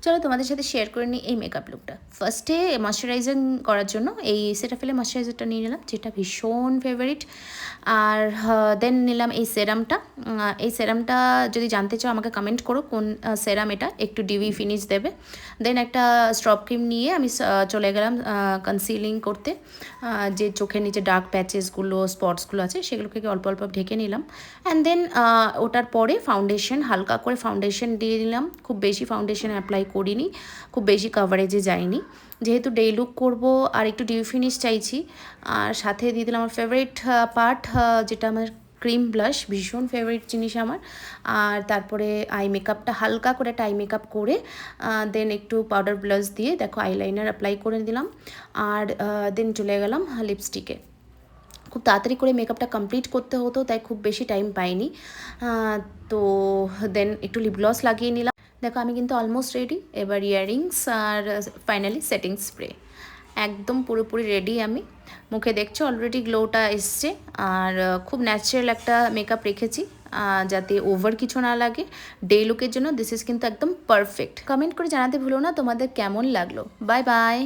চলো তোমাদের সাথে শেয়ার করে নিই এই মেকআপ লুকটা। ফার্স্টে ময়শ্চারাইজিং করার জন্য এই সেটাফিলের ময়শ্চারাইজারটা নিয়ে নিলাম, যেটা ভীষণ ফেভারিট। আর দেন নিলাম এই সেরামটা। এই সেরামটা যদি জানতে চাও আমাকে কমেন্ট করো কোন সেরাম এটা, একটু ডিউই ফিনিশ দেবে। দেন একটা স্ট্রব ক্রিম নিয়ে আমি চলে গেলাম কনসিলিং করতে। যে চোখের নিচে ডার্ক প্যাচেসগুলো, স্পটসগুলো আছে সেগুলোকে অল্প অল্প ঢেকে নিলাম। অ্যান্ড দেন ওটার পরে ফাউন্ডেশন, হালকা করে ফাউন্ডেশন দিয়ে নিলাম। খুব বেশি ফাউন্ডেশন অ্যাপ্লাই করিনি, খুব বেশি কাভারেজে যায়নি, যেহেতু ডে লুক করবো আর একটু ডিউ ফিনিশ চাইছি। আর সাথে দিয়ে দিলাম আমার ফেভারিট পার্ট, যেটা আমার ক্রিম ব্লাশ, ভীষণ ফেভারিট জিনিস আমার। আর তারপরে আই মেকআপটা হালকা করে একটা আই মেকআপ করে দেন একটু পাউডার ব্লাশ দিয়ে দেখো আইলাইনার অ্যাপ্লাই করে দিলাম। আর দেন চলে গেলাম লিপস্টিকে। খুব তাড়াতাড়ি করে মেকআপটা কমপ্লিট করতে হতো, তাই খুব বেশি টাইম পাইনি। তো দেন একটু লিপ গ্লস লাগিয়ে নিলাম। দেখো আমি কিন্তু অলমোস্ট রেডি। এবার ইয়াররিংস আর ফাইনালি সেটিং স্প্রে, একদম পুরোপুরি রেডি আমি। মুখে দেখছো অলরেডি গ্লোটা এসছে। আর খুব ন্যাচারাল একটা মেকআপ রেখেছি, যাতে ওভার কিছু না লাগে। ডে লুকের জন্য দিস ইজ কিন্তু একদম পারফেক্ট। কমেন্ট করে জানাতে ভুলো না তোমাদের কেমন লাগলো। Bye bye.